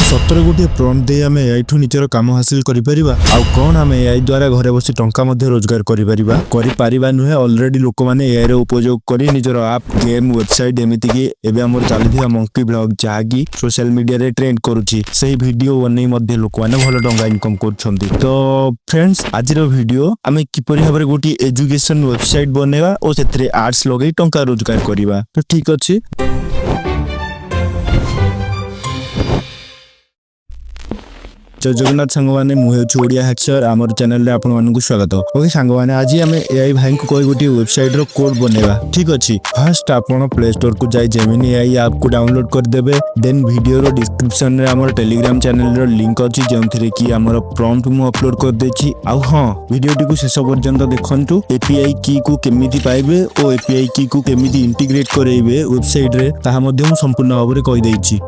सतरे गोटे प्रॉम्प्ट दे आम एआई ठू निजर काम हासिल करिपरिबा आउ कौन आम एआई द्वारा घरे बसी टंका मध्य रोजगार करिपरिबा नुहे ऑलरेडी लोक माने एआई रो उपयोग करी निजर ऐप गेम वेबसाइट एमिति कि एबे हमर चलीथिबा मंकी ब्लॉग जागी सोशल मीडिया रे ट्रेंड करूची सही वीडियो बनै मध्य लोक माने भलो टंका इनकम करछंती। तो फ्रेंड्स आज रो वीडियो आमे किपरि भाबरे गोटी एजुकेशन वेबसाइट बनेबा ओ सेथरे आर्ट्स लगै टंका रोजगार करिबा। तो ठीक अछि जय जगन्नाथ सांगवाने मुहे ओडिया हैक्सर आमर चैनल रे आपन मानकु स्वागत। ओके सांगवाने आज आमे एआई भाई को कोई गोटी वेबसाइट रो कोड बनेबा। ठीक अछि फर्स्ट आपन प्ले स्टोर को जाई जेमिनी एआई ऐप को डाउनलोड कर देबे। देन वीडियो रो डिस्क्रिप्शन रे हमर टेलीग्राम चैनल रो लिंक अछि जेमथरे कि हमर प्रॉम्प्ट मु अपलोड कर देछि। आउ हां वीडियो टी को शेष पर्यंत देखंतु एपीआई की को केमिति पाइबे ओ एपीआई की को केमिति इंटीग्रेट करैबे वेबसाइट रे ताहा मध्य मु संपूर्ण भाबरे कहि देछि।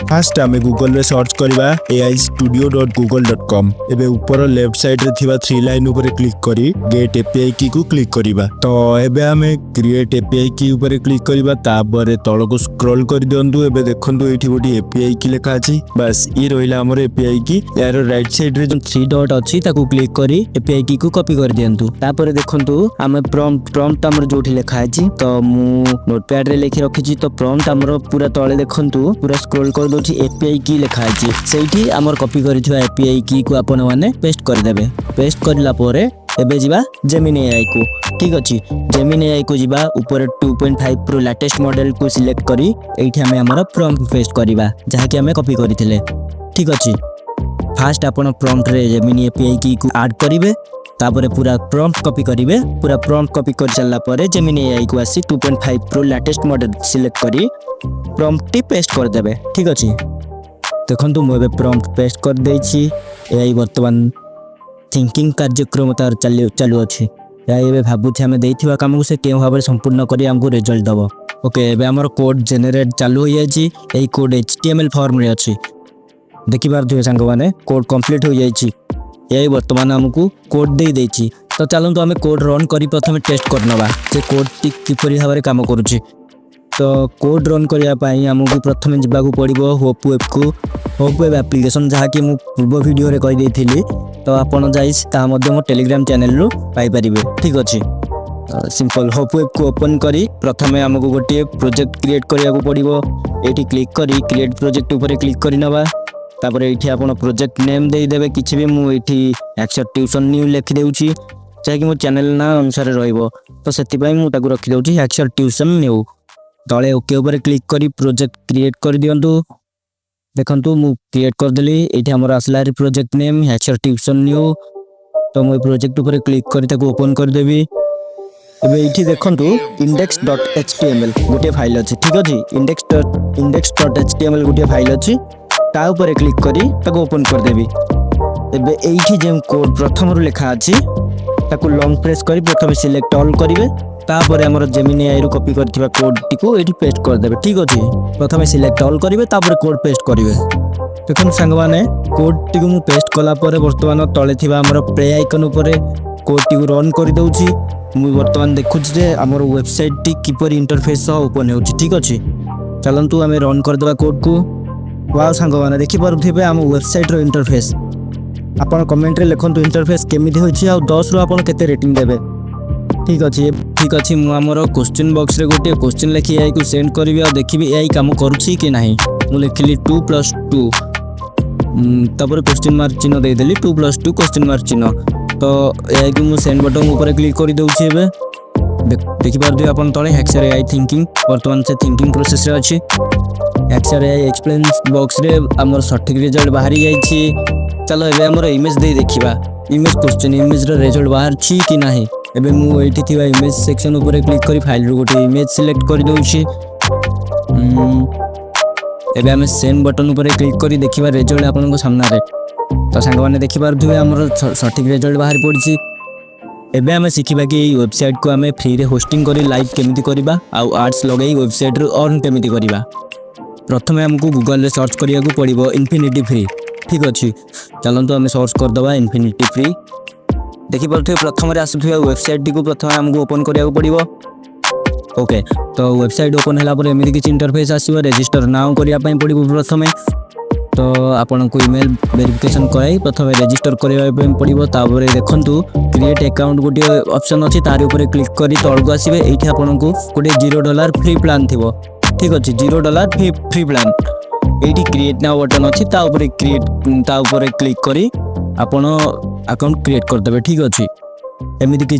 फास्ट आमे गूगल रे सर्च करबा aistudio.google.com एबे ऊपर लेफ्ट साइड रे थिबा 3 लाइन ऊपर क्लिक करी गेट एपीआई की को क्लिक करबा। तो एबे आमे क्रिएट एपीआई की ऊपर क्लिक करबा तापर तळको स्क्रॉल कर दियंतु। एबे देखंतु एठी गोटी एपीआई की लेखा अछि बस ई रोइला हमर एपीआई की यार राइट साइड रे जो 3 डॉट अछि ताको क्लिक करी एपीआई की को कॉपी कर दियंतु। तापर देखंतु आमे प्रॉम्प्ट हमर जोठी लेखा अछि तो मु नोटपैड रे लिखि रखिछि। तो प्रॉम्प्ट हमर पूरा तळे देखंतु पूरा स्क्रॉल कर एपीआई की लेखा अछि सेठी हमर कॉपी करिथवा एपीआई की को आपन माने पेस्ट कर देबे। पेस्ट करला परे एबे जिबा जेमिनी एआई को। ठीक अछि जेमिनी एआई को जिबा ऊपर 2.5 प्रो लेटेस्ट मॉडल को सिलेक्ट करी एठी हमें हमर प्रॉम्प्ट पेस्ट करिबा जहा कि हमें कॉपी करिथिले। ठीक अछि फास्ट आपन प्रॉम्प्ट रे जेमिनी एपीआई की को ऐड करिवे तापरे पूरा प्रॉम्प्ट कॉपी करिवे। पूरा प्रॉम्प्ट कॉपी कर चलला परे जेमिनी एआई को आसी 2.5 प्रो लेटेस्ट मॉडल सिलेक्ट करी प्रॉम्प्ट टी पेस्ट कर देबे। ठीक अछि देखंतु मु एबे प्रॉम्प्ट पेस्ट कर देछि। एआई वर्तमान थिंकिंग कार्यक्रम तार चालू अछि। एआई एबे भाबुछि हमें देइथिबा काम को से केउ भाबरे संपूर्ण करी हमको रिजल्ट दबो। ओके एबे हमर कोड जनरेट चालू होय अछि। एई कोड एचटीएमएल फॉर्म रे अछि देखि पारथुबे संग माने कोड कंप्लीट हो जाइछि। एआई वर्तमान हमको कोड दे देछि। तो चलंतु हमें कोड रन करी प्रथमे टेस्ट करनबा जे कोड टी किपरि भाबरे काम करूछि। तो कोड रन करिया पाई हमको प्रथमे जिबाकू पड़िबो होप वेब एप्लिकेशन जहा कि मु पूर्व वीडियो रे कहि देथिली। तो आपण जाइस ता मध्य मो टेलीग्राम चैनल रो पाई परिबे। ठीक अछि सिंपल होप वेब को ओपन करी प्रथमे हमको गोटे प्रोजेक्ट क्रिएट करिया को पड़िबो। एठी क्लिक करी क्रिएट प्रोजेक्ट ऊपर क्लिक करि नबा। तापर एठी आपण प्रोजेक्ट नेम देई देबे किछि भी मु एठी हैक्सर ट्यूशन न्यू लिखि देउछि चाहे कि मो चैनल ना अनुसार रहइबो। तो सेति पई मु ताकू रखि देउछि हैक्सर ट्यूशन न्यू। तले ओके ऊपर क्लिक करी प्रोजेक्ट क्रिएट कर दियंतु। देखंतु मु क्रिएट कर देली एठी हमर असला रे प्रोजेक्ट नेम हैक्सर ट्यूशन न्यू। तो मु प्रोजेक्ट ऊपर क्लिक करी ताकू ओपन कर देबी। एबे एठी देखंतु index.html गोटे फाइल अछि। ठीक अछि index.html गोटे फाइल अछि ता ऊपर क्लिक करी ताकू ओपन कर देबी। एबे एठी जेम कोड प्रथम रु लेखा अछि ताकू लॉन्ग प्रेस करी प्रथम सिलेक्ट ऑल करिवे तापर हमर जेमिनी एआई रो कॉपी करथिबा कोड टी को एठी पेस्ट कर देबे। ठीक अछि प्रथमे सिलेक्ट ऑल करिवे तापर कोड पेस्ट करिवे। देखन संग माने कोड टी को मु पेस्ट कला परे वर्तमान तळे थिबा हमर प्ले आइकन ऊपर कोड टी को रन करि दउछि। मु वर्तमान देखुछि जे हमर वेबसाइट टी किपर इंटरफेस ओपन होउछि। ठीक अछि चलंतु हमें रन कर देबा कोड को। वाओ संग माने देखि पारुथिबे हम वेबसाइट रो इंटरफेस। आपण कमेंट रे लिखंतु इंटरफेस केमिति होछि आ 10 रो आपण केते रेटिंग देबे। ठीक अछि मु हमर क्वेश्चन बॉक्स रे गोटे क्वेश्चन लिखि एआई को सेंड करबी आ देखिबी एआई काम करूछि कि नाही। मु लिखली 2+2 तापर क्वेश्चन मार्क चिन्ह दे देली 2+2 क्वेश्चन मार्क चिन्ह। तो एआई को मु सेंड बटन ऊपर क्लिक कर दउछि। एबे देखि पारथि आपण तळे हैक्सर एआई थिंकिंग वर्तमान से थिंकिंग प्रोसेस रे अछि। हैक्सर एआई एक्सप्लेन बॉक्स रे हमर सटीक रिजल्ट बाहरी जाइछि। चलो एबे हमर इमेज दे देखिबा इमेज क्वेश्चन इमेज रे रिजल्ट बाहर छी कि नाही। एबे मु एठी थिबा इमेज सेक्शन ऊपर क्लिक करी फाइल रो गोटे इमेज सिलेक्ट कर दउछि। एबे हम सेंड बटन ऊपर क्लिक करी देखिबा रिजल्ट आपन को सामना रे। तो संग माने देखि पारथुबे हमर सटीक रिजल्ट बाहर पड़छि। एबे हम सिखिबा कि वेबसाइट को हमें फ्री रे होस्टिंग करी लाइव केमिति करिबा आउ एड्स लगाई वेबसाइट रो अर्न केमिति करिबा। प्रथमे हमको गूगल रे सर्च करिया को पड़िबो इन्फिनिटी फ्री। ठीक अछि चलंतु हमें सर्च कर दबा इन्फिनिटी फ्री। देखि पारथुबे प्रथम रे आसुथिबा वेबसाइट टी को प्रथम हमको ओपन करिया को पड़िबो। ओके तो वेबसाइट ओपन हला पर एमिति किछ इंटरफेस आसीबो। रजिस्टर नाउ करिया पई पड़िबो प्रथमे। तो आपन को ईमेल वेरिफिकेशन कराई प्रथम रजिस्टर करबा पड़ो। तापर देखंतु क्रिएट अकाउंट गोटे ऑप्शन अच्छी तार ऊपर क्लिक करी तलको आसबे। ये आपन को गोटे $0 फ्री प्लान थी। ठीक अच्छे $0 फ्री प्लान ये क्रिएट नाउ बटन अच्छी क्रिएट क्लिक करी आपन अकाउंट क्रिएट करदे। ठीक अच्छे एमती कि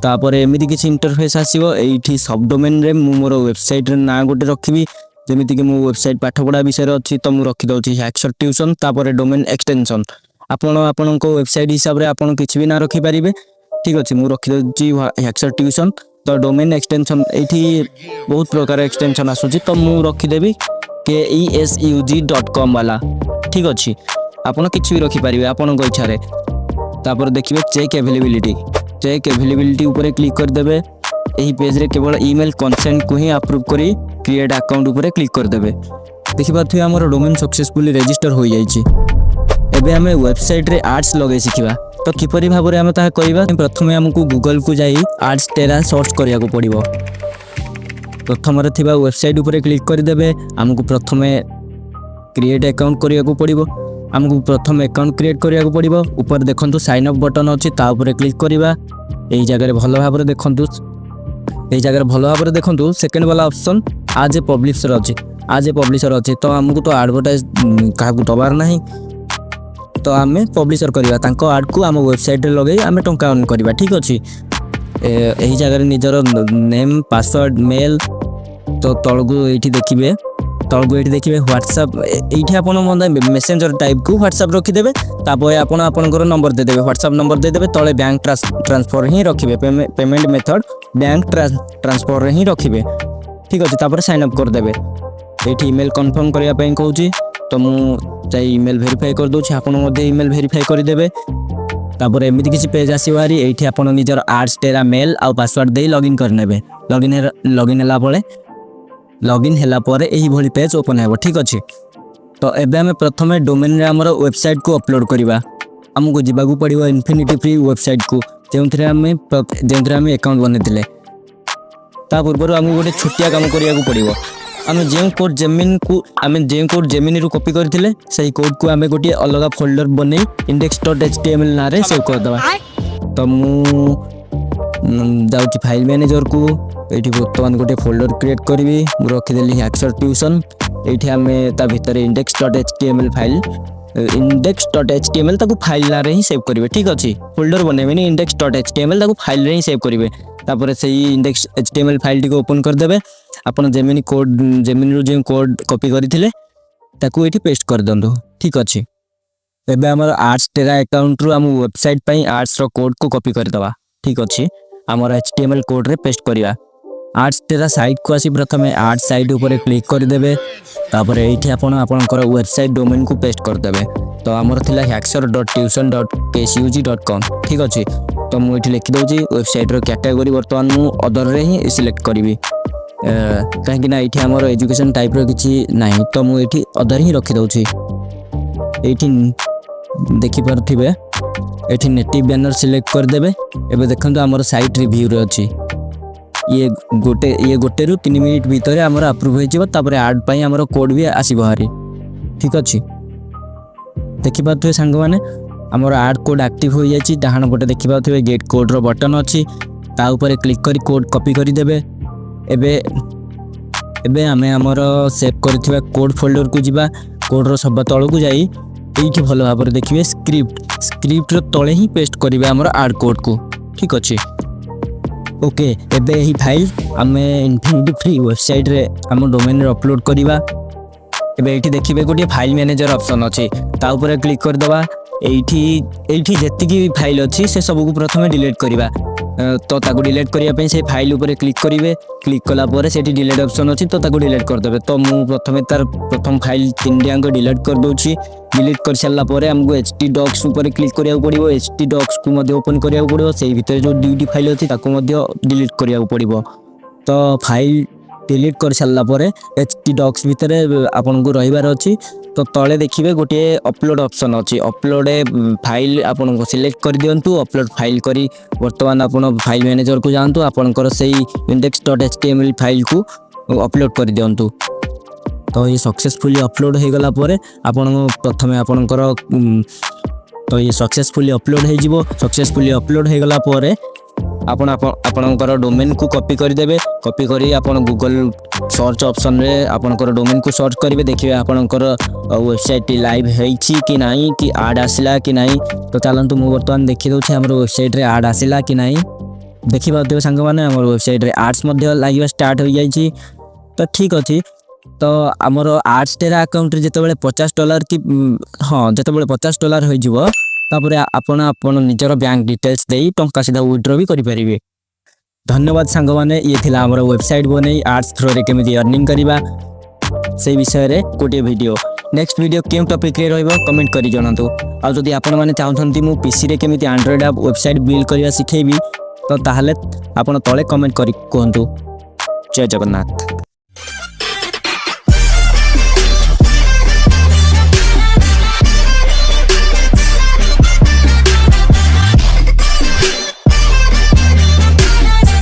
तापर एमती किसी इंटरफेस आसो। ये सब डोमेन रे मोर वेबसाइट ना गोटे रखी जमीक मो वेबसाइट पाठपढ़ा विषय अच्छी तो मुझे रखीदे हैक्सर ट्यूशन तापर डोमेन एक्सटेंशन आपण वेबसाइट हिसाब से आपड़ किसी भी ना रखिपारे। ठीक अच्छे मुझे रखीदे हैक्सर ट्यूशन तो डोमेन एक्सटेंशन ये बहुत प्रकार एक्सटेंशन आसूँ तो मुझे रखीदेवी KESUG.com वाला। ठीक अच्छे आपड़ किसी भी रखिपारे आपण इच्छा। तापर देखिए चेक अवेलेबिलिटी ऊपर क्लिक करदे। यही पेज रे केवल ईमेल कंसेंट को ही अप्रूव करी क्रिएट अकाउंट ऊपर क्लिक करदे। देखिए आमर डोमेन सक्सेसफुली रजिस्टर हो जाइए। एबे आम वेबसाइट रे आर्ट्स लगे शिखा तो किपरि भाव में आम ता करबा। प्रथम आमको गूगल को जाई आर्ट्स टेरा सर्च करिया को पड़िबो। प्रथम रे थिबा वेबसाइट ऊपर क्लिक करदे। आमको प्रथम क्रिएट अकाउंट करिया को पड़िबो। आमको प्रथम अकाउंट क्रिएट करिया को पड़िबो। ऊपर देखंतु साइन अप बटन अछि ता ऊपर क्लिक करबा। एई जगह रे भलो भाव रे देखंतु सेकंड वाला ऑप्शन आज ए पब्लिशर अच्छे तो आमको तो एडवर्टाइज क्या दबार ना तो आम पब्लिशर करवा तांको आड को आम वेबसाइट रे लगे आम टंका अर्न करवा। ठीक अच्छे यही जगह निजर नेम पासवर्ड मेल तो तलको ये देखिए व्हाट्सएप ये आप मेसेंजर टाइप को व्हाट्सएप रखीदे। तापर आपणकर नंबर देदेवे व्हाट्सएप नंबर देदेवे तले बैंक ट्रांसफर ही रखिए पेमेंट मेथड बैंक ट्रांसफर ही रखिए। ठीक अच्छे तापर साइन अप करदे। ये ईमेल कन्फर्म करने कहूँ तो मुझे ईमेल वेरीफाई कर दूसरी आप ईमेल वेरीफाई करदे। तापर एमती किसी पेज आसो भारी ये आप निजर आर्ट्स टेरा मेल आ पासवर्ड दे लॉगिन करने। लॉगिन है यही भली पेज ओपन है। ठीक अच्छे तो एबे हमें प्रथम डोमेन रे हमर वेबसाइट को अपलोड करवा। आमको जावाक पड़ो इन्फिनिटी फ्री वेबसाइट को जो आम अकाउंट बनई ता पूर्व आमको गोटे छोटिया काम करिया को पड़ो। आम जो कोड जेमिनी रू कॉपी करथिले सही कोड को आम गोटे अलग फोल्डर बने index.html ना रे सेव करदवा। तो मु जाउची फाइल मैनेजर को ये बर्तमान गोटे फोल्डर क्रिएट करी रखीदेली हैक्सर ट्यूशन। ये आम ता भितर index.html फाइल index.html ताको फाइल ना रे ही सेव करेंगे। ठीक अच्छे फोल्डर बनइबे index.html ताको फाइल रे ही सेव करेंगे। तापर से index.html फाइल टी ओपन करदे। आपन जेमिनी रू जो कोड कॉपी करथिले ताको एठी पेस्ट कर दंदो। ठीक अच्छे एबे हमर आर्ट्स टेरा अकाउंट रू हम वेबसाइट पई आर्ट्स रो कोड को कॉपी कर दवा। ठीक अच्छे हमर HTML कोड रे पेस्ट करिया। आर्ट्स टेरा साइट को आसी प्रथम आर्ट्स साइट ऊपर क्लिक करदे। तापर ये आपणकर वेबसाइट डोमेन को पेस्ट करदे। तो आमर थिला haxer.tuition.kcug.com। ठीक अच्छे तो मुझे लिखिदे वेबसाइट रो कैटेगरी बर्तमान मु अदर रे ही सिलेक्ट करी कहीं ना ये आमर एजुकेशन टाइप रो किछि नाही तो मुझे अदर ही रखिदे। ये देखिपे ये नेटिव बैनर सिलेक्ट करदे। एबे देखंतु आमर साइट रिव्यू रे अछि ये गोटे रु 3 मिनिट भीतर आमर अप्रूव हो तापर आड पाई आमर कोड भी आसीबो हारी। ठीक अच्छे देखिपे सांग मैंने आमर आड कोड एक्टिव हो जाए। डाहाण पटे देखिपे गेट कोड रो बटन अच्छी ता ऊपर क्लिक करी कोड कॉपी करदे। एबे आमे आमर सेव करथिबा कोड फोल्डर को जिबा कोड रो सब तळ को जाई ये भल भाव देखिए स्क्रिप्ट रो तले ही पेस्ट करिवे आमर आड कोड को। ठीक अच्छे ओके एबे यही फाइल आम इन्फिनिटी फ्री वेबसाइट रे आम डोमेन रे अपलोड करवा। एबे ये देखिए गोटे फाइल मैनेजर ऑप्शन अच्छे ता ऊपर क्लिक करदवा। एठी जेतिकी फाइल अच्छी से सब को प्रथम डिलीट करवा। तो ताको डिलीट करने से फाइल ऊपर क्लिक करेंगे। क्लिक कलापर से डिलीट ऑप्शन अच्छी तो ताको डिलीट करदे। तो मुझे प्रथम तार प्रथम फाइल 3 डिलीट कर दूची। डिलीट कर सारापर आमको ht docs ऊपर क्लिक करिया पड़ो। ht docs को मध्य ओपन करिया पड़ो। से भीतर जो ड्यूटी फाइल अच्छी ताको मध्य डिलीट करिया पड़ो। तो फाइल डिलीट कर सारापर ht docs भितर आपन को रहिबार अच्छी। तो तले देखिए गोटे अपलोड ऑप्शन अच्छी अपलोड फाइल आपन को सिलेक्ट कर दिंतु। अपलोड फाइल करी वर्तमान आपन फाइल मैनेजर को जातु आपनकर से index.html फाइल को अपलोड कर दिंतु। तो ये सक्सेसफुली अपलोड हो गला परे आपण प्रथमे आपणकर तो ये सक्सेसफुली अपलोड हो जिवो सक्सेसफुली अपलोड हो गला परे आपणकर डोमेन को कॉपी करदेवे कॉपी करी आपण गूगल सर्च ऑप्शन रे आपणकर डोमेन को सर्च करेंगे देखिए आपणकर वेबसाइट लाइव होईछि कि नहीं कि आड आसिला कि नहीं। तो चलतु मु बर्तमान देखि दउछि हमर वेबसाइट रे आड आसिला कि नहीं देखि पाउथिबे सांग माने हमर वेबसाइट रे आड्स मध्ये लागिवा स्टार्ट हो जाइछि। तो ठीक अछि तो आमर आड्स टेरा अकाउंट रे जेतेबेले $50 कि हाँ जेतेबेले $50 हो जिवो तापर आपण निजर बैंक डिटेल्स देई टंका सीधा विथड्रॉ भी करि परिबे। धन्यवाद सांग माने ये थिला हमर वेबसाइट बनै आड्स थ्रू रे केमिति अर्निंग करिबा से विषय रे गोटे वीडियो नेक्स्ट वीडियो केउ टॉपिक रे रहइबो कमेंट करि जणातु। आ जदि आपण माने चाहथंती मु पीसी रे केमिति एंड्रॉइड ऐप वेबसाइट बिल्ड करिया सिखेबी तो ताहले आपण तळे कमेंट करि कहंतु। जय जगन्नाथ।